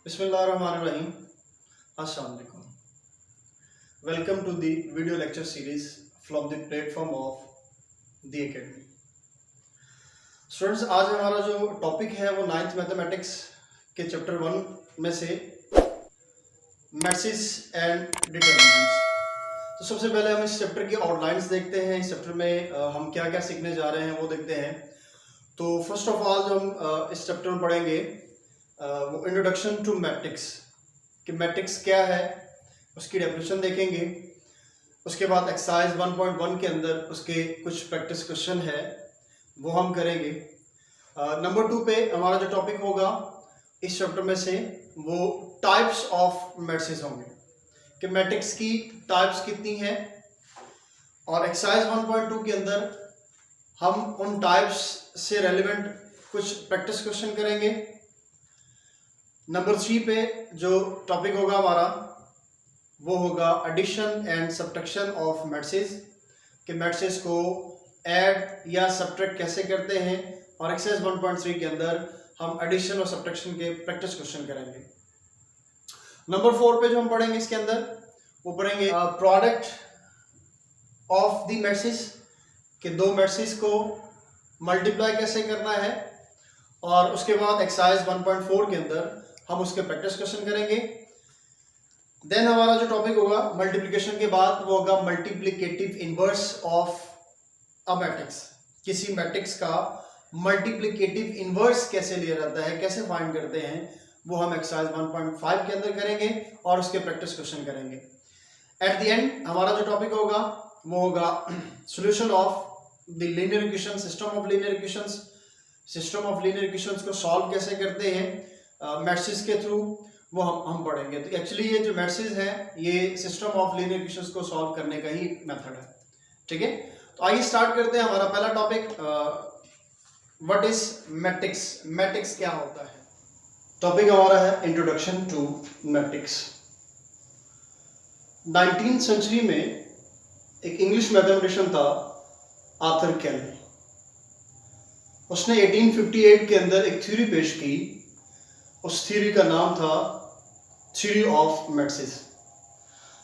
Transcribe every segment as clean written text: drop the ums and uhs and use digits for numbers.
Bismillahirrahmanirrahim. Assalamu alaikum. Welcome to the video lecture series from the platform of the Academy. Students, आज हमारा जो topic है वो 9th mathematics के chapter 1 में से मैट्रिसेस एंड डिटरमिनेंट्स। तो सबसे पहले हम इस चैप्टर की आउटलाइंस देखते हैं। इस चैप्टर में हम क्या क्या सीखने जा रहे हैं वो देखते हैं। तो फर्स्ट ऑफ ऑल जो हम इस चैप्टर में पढ़ेंगे वो इंट्रोडक्शन टू मैट्रिक्स, कि मैट्रिक्स क्या है उसकी डेफिनेशन देखेंगे। उसके बाद एक्सरसाइज 1.1 के अंदर उसके कुछ प्रैक्टिस क्वेश्चन है वो हम करेंगे। नंबर 2 पे हमारा जो टॉपिक होगा इस चैप्टर में से वो टाइप्स ऑफ मैट्रिसेस होंगे, कि मैट्रिक्स की टाइप्स कितनी है। और एक्सरसाइज 1.2 के अंदर हम उन टाइप्स से रेलिवेंट कुछ प्रैक्टिस क्वेश्चन करेंगे। नंबर 3 पे जो टॉपिक होगा हमारा वो होगा addition and subtraction of matrices, कि मैट्रिसेस को ऐड या सब्ट्रैक्ट कैसे करते हैं। और एक्सरसाइज 1.3 के अंदर हम एडिशन और सब्ट्रैक्शन के प्रैक्टिस क्वेश्चन करेंगे। नंबर 4 पे जो हम पढ़ेंगे इसके अंदर वो पढ़ेंगे प्रोडक्ट ऑफ द मैट्रिसेस, कि दो मैट्रिसेस को मल्टीप्लाई कैसे करना है। और उसके बाद एक्सरसाइज 1.4 के अंदर हम उसके प्रैक्टिस क्वेश्चन करेंगे। देन हमारा जो टॉपिक होगा मल्टीप्लिकेशन के बाद वो होगा multiplicative inverse of a matrix, किसी मैट्रिक्स का मल्टीप्लिकेटिव इनवर्स कैसे लिया जाता है, कैसे फाइंड करते हैं, वो हम एक्सरसाइज 1.5 के अंदर करेंगे और उसके प्रैक्टिस क्वेश्चन करेंगे। एट द एंड हमारा जो टॉपिक होगा वो होगा solution of the linear equation, system of linear equations. System of linear equations को सॉल्व कैसे करते हैं मैट्रिसेस के थ्रू, वो हम पढ़ेंगे। तो एक्चुअली ये जो मैट्रिसेस है ये सिस्टम ऑफ लीनियर इक्वेशंस को सॉल्व करने का ही मेथड है। ठीक है, तो आइए स्टार्ट करते हैं। हमारा पहला topic what is matrix, matrix क्या होता है। टॉपिक हमारा है introduction two matrix. 19th century में एक इंग्लिश मैथमेटिशियन था आर्थर कैले। उसने 1858 के अंदर एक थ्योरी पेश की। उस थ्योरी का नाम था थ्योरी ऑफ मैट्रिसेस।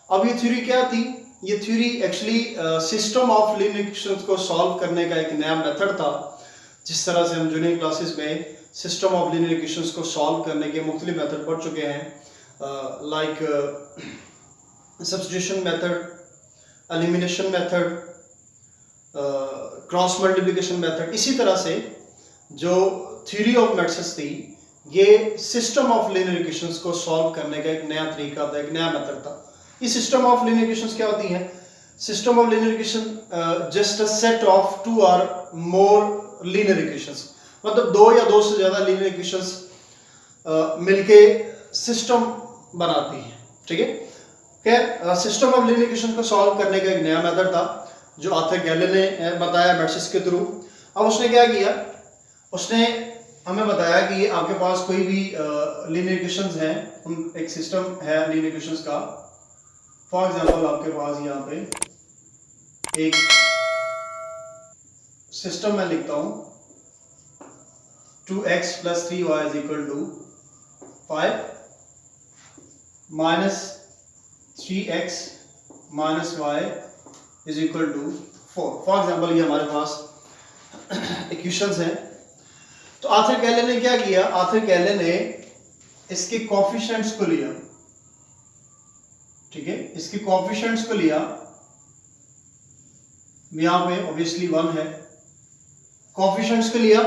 अब ये थ्योरी क्या थी? ये theory actually system of linear equations को सॉल्व करने का एक नया मेथड था। जिस तरह से हम जूनियर क्लासेस में सिस्टम ऑफ लीनियर इक्वेशंस को सॉल्व करने के मुख्तलिफ मेथड पढ़ चुके हैं, like substitution method, elimination method, cross multiplication method. इसी तरह से जो थ्योरी ऑफ मैट्रिसेस थी ये सिस्टम ऑफ लीनियर इक्वेशंस को सॉल्व करने का एक नया तरीका था, एक नया मेथड था। ये सिस्टम ऑफ लीनियर इक्वेशंस क्या होती हैं? System of linear equation just a set of 2 और मोर लीनियर इक्वेशंस, मतलब 2 या 2 से ज्यादा लीनियर इक्वेशंस मिलके सिस्टम बनाती हैं। ठीक है, खैर सिस्टम ऑफ लीनियर इक्वेशन को सॉल्व करने का एक नया मेथड था जो आर्थर गैले ने बताया मैट्रिसेस के थ्रू। अब उसने क्या किया, उसने हमें बताया कि ये आपके पास कोई भी लीनियर इक्वेशंस हैं, एक सिस्टम है लीनियर इक्वेशंस का। फॉर एग्जांपल आपके पास यहाँ पे एक सिस्टम मैं लिखता हूं 2x + 3y = 5 -3x - y = 4। For example ये हमारे पास इक्वेशंस हैं। तो आर्थर कैले ने क्या किया? आर्थर कैले ने इसके कोएफिशिएंट्स को लिया। ठीक है, इसके कोएफिशिएंट्स को लिया। यहां पे ऑब्वियसली 1 है। कोएफिशिएंट्स को लिया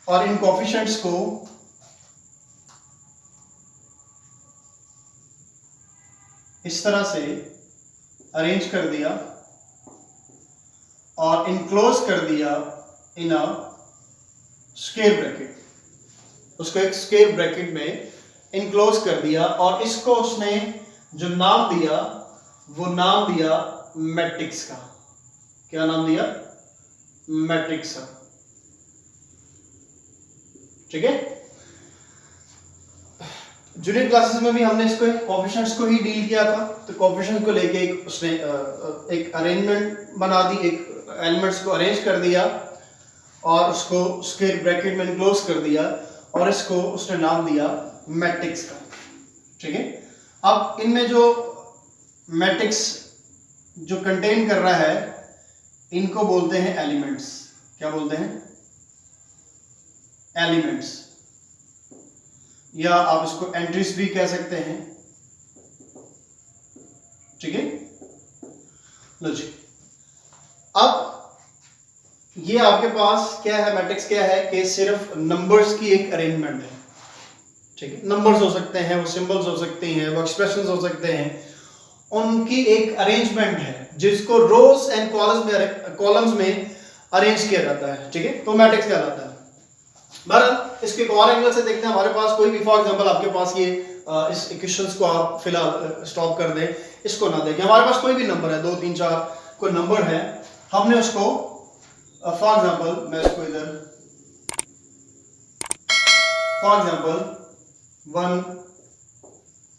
और इन कोएफिशिएंट्स को इस तरह से अरेंज कर दिया और इनक्लोज कर दिया इन अ स्क्वायर ब्रैकेट। उसको एक स्क्वायर ब्रैकेट में इनक्लोज कर दिया और इसको उसने जो नाम दिया वो नाम दिया मैट्रिक्स का। क्या नाम दिया? मैट्रिक्स का। ठीक है, जूनियर क्लासेस में भी हमने इसको कोएफिशिएंट्स को ही डील किया था। तो कोएफिशिएंट्स को लेके एक उसने एक अरेंजमेंट बना दी, एक एलिमेंट्स को अरेंज कर दिया और उसको स्क्वायर ब्रैकेट में इनक्लोज कर दिया और इसको उसने नाम दिया मैट्रिक्स का। ठीक है, अब इनमें जो मैट्रिक्स जो कंटेन कर रहा है इनको बोलते हैं एलिमेंट्स। क्या बोलते हैं? एलिमेंट्स, या आप इसको एंट्रीज भी कह सकते हैं। ठीक है, लो जी, अब ये आपके पास क्या है, मैट्रिक्स क्या है कि सिर्फ नंबर्स की एक अरेंजमेंट है। ठीक है, नंबर्स हो सकते हैं, वो सिंबल्स हो सकते हैं, वो एक्सप्रेशंस हो सकते हैं, उनकी एक अरेंजमेंट है जिसको रोज एंड कॉलम्स में अरेंज किया जाता है। ठीक है, तो मैट्रिक्स कहलाता है। बहरहाल इसके एक और एंगल से देखते हैं, हमारे पास कोई भी, फॉर एग्जांपल आपके पास ये इस इक्वेशंस को आप फिलहाल स्टॉप कर दें, इसको ना देखें। हमारे पास कोई भी नंबर है, 2 3 4 कोई नंबर है, हमने उसको फॉर एग्जांपल, मैं इसको इधर फॉर एग्जांपल 1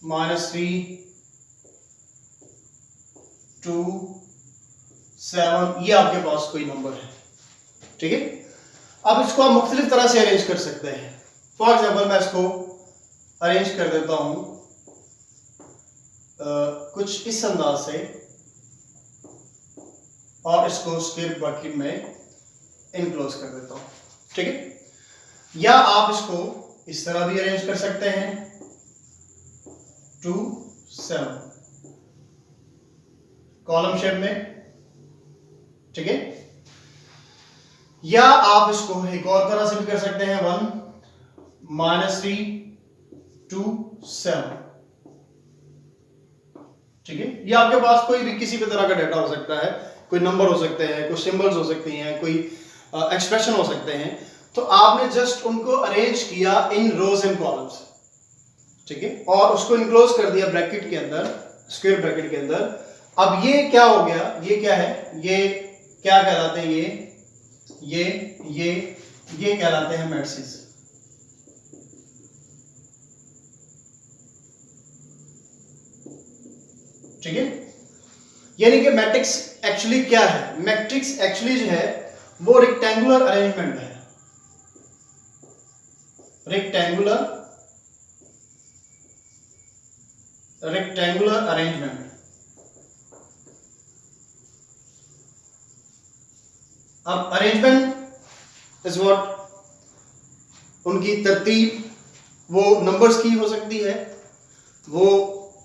-3 2 7, ये आपके पास कोई नंबर है। ठीक है, अब इसको आप मुख्तलिफ तरह से अरेंज कर सकते हैं। फॉर एग्जांपल मैं इसको अरेंज कर देता हूं कुछ इस अंदाज से और इसको स्क्वायर ब्रैकेट में इनक्लोज कर देता हूं। ठीक है, या आप इसको इस तरह भी अरेंज कर सकते हैं 2 7 कॉलम शेप में। ठीक है, या आप इसको एक और तरह से भी कर सकते हैं 1 -3 2 7। ठीक है, ये आपके पास कोई भी किसी भी तरह का डाटा हो सकता है, कोई नंबर हो सकते हैं, कोई सिंबल्स हो सकती हैं, कोई एक्सप्रेशन हो सकते हैं। तो आपने जस्ट उनको अरेंज किया इन रोज एंड कॉलम्स। ठीक है, और उसको इनक्लोज कर दिया ब्रैकेट के अंदर, स्क्वायर ब्रैकेट के अंदर। अब ये क्या हो गया, ये क्या है, ये क्या कहलाते हैं, ये कहलाते हैं मैट्रिसेस। ठीक है, यानी कि मैट्रिक्स एक्चुअली क्या है? मैट्रिक्स एक्चुअली जो है वो रेक्टेंगुलर अरेंजमेंट है, रेक्टेंगुलर अरेंजमेंट। अब अरेंजमेंट इज व्हाट, उनकी तरतीब वो नंबर्स की हो सकती है, वो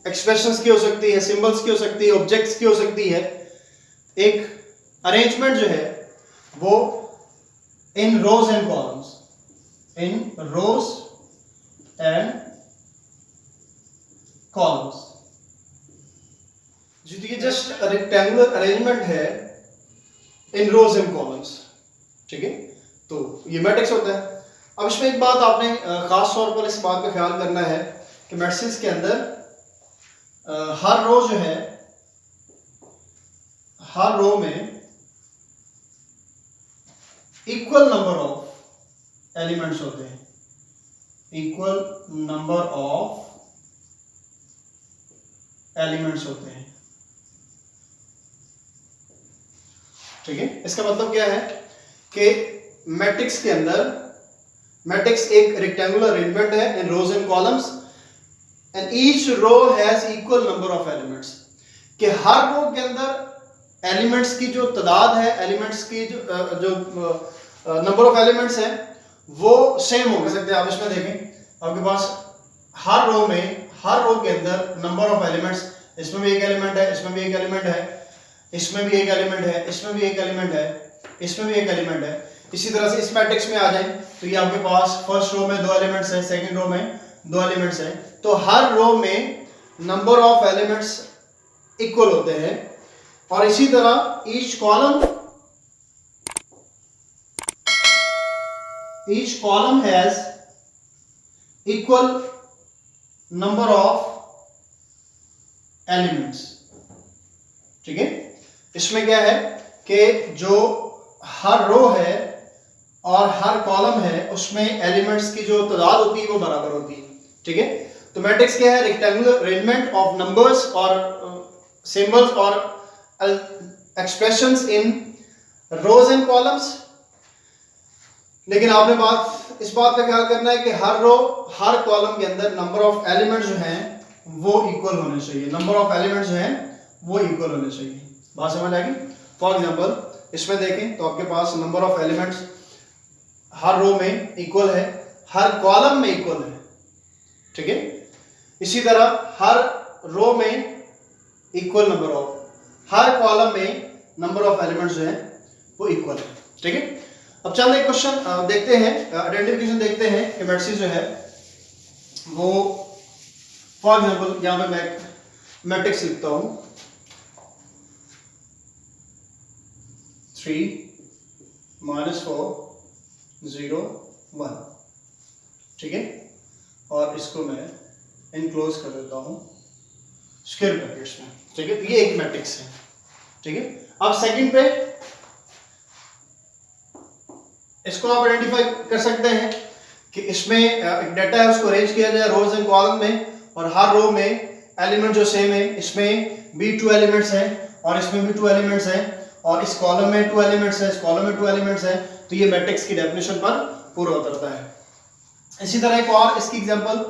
एक्सप्रेशंस की हो सकती है, सिंबल्स की हो सकती है, ऑब्जेक्ट्स की हो सकती है। एक अरेंजमेंट जो है वो in rows and columns, in rows and columns, जो ये जस्ट रेक्टेंगुलर अरेंजमेंट है इन रोज एंड कॉलम्स। ठीक है, तो ये मैट्रिक्स होता है। अब इसमें एक बात आपने खास तौर पर इस बात का ख्याल करना है कि मैट्रिक्स के अंदर हर रो जो है, हर रो में इक्वल नंबर ऑफ एलिमेंट्स होते हैं, इक्वल नंबर ऑफ एलिमेंट्स होते हैं। ठीक है, इसका मतलब क्या है कि मैट्रिक्स के अंदर, मैट्रिक्स एक रेक्टेंगुलर अरेंजमेंट है in rows and columns and each row has equal number of elements, कि हर रो के अंदर एलिमेंट्स की जो तादाद है, एलिमेंट्स की जो नंबर ऑफ एलिमेंट्स है वो सेम हो सकते हैं। आप इसमें देखें, आपके पास हर रो में, हर रो के अंदर नंबर ऑफ एलिमेंट्स, इसमें भी एक एलिमेंट है, इसमें भी एक एलिमेंट है, इसमें भी एक एलिमेंट है, इसमें भी एक एलिमेंट है, इसमें भी एक एलिमेंट है। इसी तरह से इस मैट्रिक्स में आ जाए तो ये आपके पास फर्स्ट रो में 2 एलिमेंट्स हैं, सेकंड रो में 2 एलिमेंट्स हैं, तो हर रो में नंबर ऑफ एलिमेंट्स इक्वल होते हैं। और इसी तरह each column has equal number of elements. ठीक है, इसमें क्या है कि जो हर रो है और हर कॉलम है उसमें एलिमेंट्स की जो तादाद होती है वो बराबर होती है। ठीक है, तो मैट्रिक्स क्या है? रेक्टेंगुलर अरेंजमेंट ऑफ नंबर्स और सिंबल्स और expressions in rows and columns, लेकिन आपने इस बात का ख्याल करना है कि हर रो हर कॉलम के अंदर नंबर ऑफ एलिमेंट्स जो हैं वो इक्वल होने चाहिए, नंबर ऑफ एलिमेंट्स जो हैं वो इक्वल होने चाहिए। बात समझ आएगी? फॉर एग्जांपल इसमें देखें तो आपके पास नंबर ऑफ एलिमेंट्स हर रो में इक्वल है, हर कॉलम में इक्वल है, ठीक है। इसी तरह हर रो में equal number of, her column में नंबर ऑफ एलिमेंट्स जो है वो इक्वल है, ठीक है। अब चलिए एक क्वेश्चन देखते हैं, आइडेंटिफिकेशन देखते हैं कि मैट्रिक्स जो है वो, फॉर एग्जांपल यहां पे मैं मैट्रिक्स लिखता हूं 3 -4 0 1, ठीक है, और इसको मैं इनक्लोज कर देता हूं स्क्वायर ब्रैकेट्स में, ठीक है। ये एक मैट्रिक्स है, ठीक है। अब सेकंड पे इसको आप आइडेंटिफाई कर सकते हैं कि इसमें एक डाटा है उसको अरेंज किया जाए रोज एंड कॉलम में, और हर रो में एलिमेंट जो सेम है, इसमें भी 2 एलिमेंट्स हैं और इसमें भी 2 एलिमेंट्स हैं, और इस कॉलम में 2 एलिमेंट्स हैं, इस कॉलम में 2 एलिमेंट्स हैं, तो ये मैट्रिक्स की डेफिनेशन पर पूरा उतरता है। इसी तरह एक और इसकी एग्जांपल,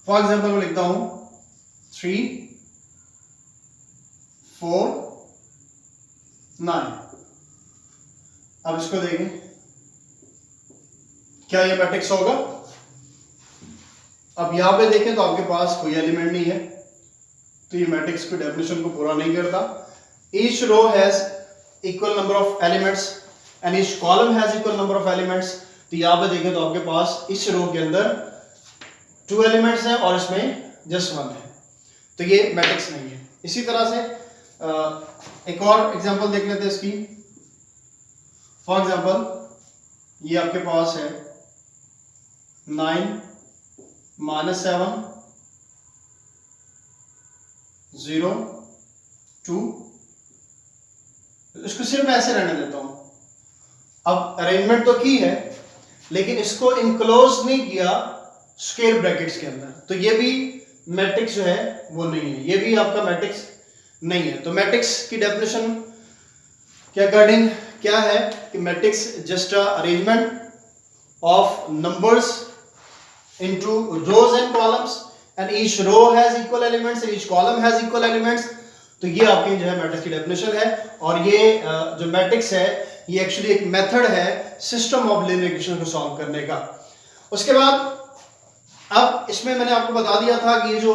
फॉर एग्जांपल मैं लिखता हूं 3 4 9। अब इसको देखें क्या ये मैट्रिक्स होगा? अब यहां पे देखें तो आपके पास कोई एलिमेंट नहीं है, तो ये मैट्रिक्स की डेफिनेशन को पूरा नहीं करता। Each row has equal number of elements and each column has equal number of elements. तो यहां पे देखें तो आपके पास इस रो के अंदर 2 एलिमेंट्स हैं और इसमें जस्ट 1 है, तो ये मैट्रिक्स नहीं है। इसी तरह से एक और एग्जांपल देख लेते हैं इसकी। फॉर एग्जांपल ये आपके पास है 9 -7 0 2, इसको सिर्फ ऐसे रहने देता हूं। अब अरेंजमेंट तो की है लेकिन इसको इनक्लोज नहीं किया स्क्वायर ब्रैकेट्स के अंदर, तो ये भी मैट्रिक्स जो है वो नहीं है, ये भी आपका मैट्रिक्स नहीं है। तो मैट्रिक्स की डेफिनेशन के अकॉर्डिंग क्या है कि matrix just a arrangement of numbers into rows and columns and each row has equal elements and each column has equal elements। तो ये आपकी जो है मैट्रिक्स की डेफिनेशन है, और ये जो मैट्रिक्स है ये एक्चुअली एक मेथड है सिस्टम ऑफ लीनियर इक्वेशन को सॉल्व करने का। उसके बाद अब इसमें मैंने आपको बता दिया था कि ये जो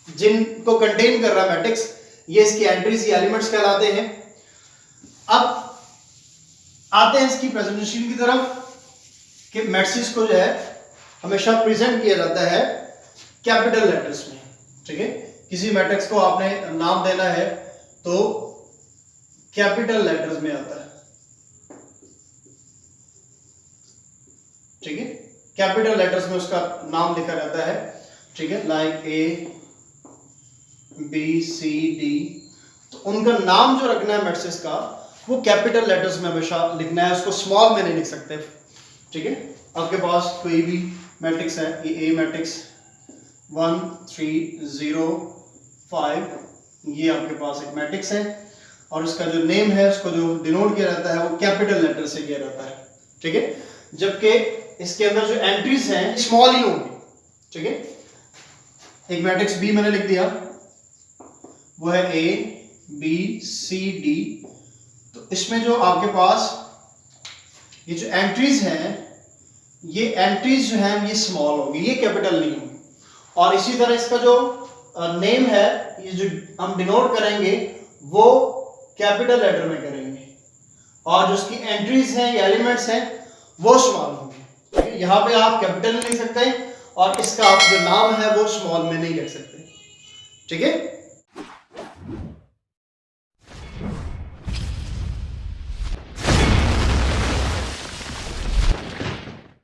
जिनको कंटेन कर रहा है मैट्रिक्स, ये इसकी एंट्रीज या एलिमेंट्स कहलाते हैं। अब आते हैं इसकी प्रेजेंटेशन की तरफ कि मैट्रिक्स को जो है हमेशा प्रेजेंट किया जाता है कैपिटल लेटर्स में, ठीक है। किसी मैट्रिक्स को आपने नाम देना है तो कैपिटल लेटर्स में आता है, ठीक है। कैपिटल लेटर्स में उसका नाम लिखा जाता है, ठीक है, like A B C D। तो उनका नाम जो रखना है मैट्रिक्स का वो कैपिटल लेटर्स में हमेशा लिखना है, उसको स्मॉल में नहीं लिख सकते, ठीक है। आपके पास कोई भी मैट्रिक्स है, ये ए मैट्रिक्स 1 3 0 5, ये आपके पास एक मैट्रिक्स है और इसका जो नेम है उसको जो डिनोट किया जाता है वो कैपिटल लेटर से किया जाता है, ठीक है। जबकि इसके अंदर जो एंट्रीज हैं स्मॉल ही होंगी, ठीक है। एक मैट्रिक्स बी मैंने लिख दिया, वो है ए बी सी डी। तो इसमें जो आपके पास ये जो एंट्रीज हैं, ये एंट्रीज जो हैं ये स्मॉल होगी, ये कैपिटल नहीं होगी। और इसी तरह इसका जो नेम है, ये जो हम डिनोट करेंगे वो कैपिटल लेटर में करेंगे, और जो इसकी एंट्रीज हैं या एलिमेंट्स हैं वो स्मॉल होंगे, ठीक है। यहाँ पे आप कैपिटल नहीं लिख सकते और इसका आप जो नाम है वो स्मॉल में नहीं लिख सकते, ठीक है।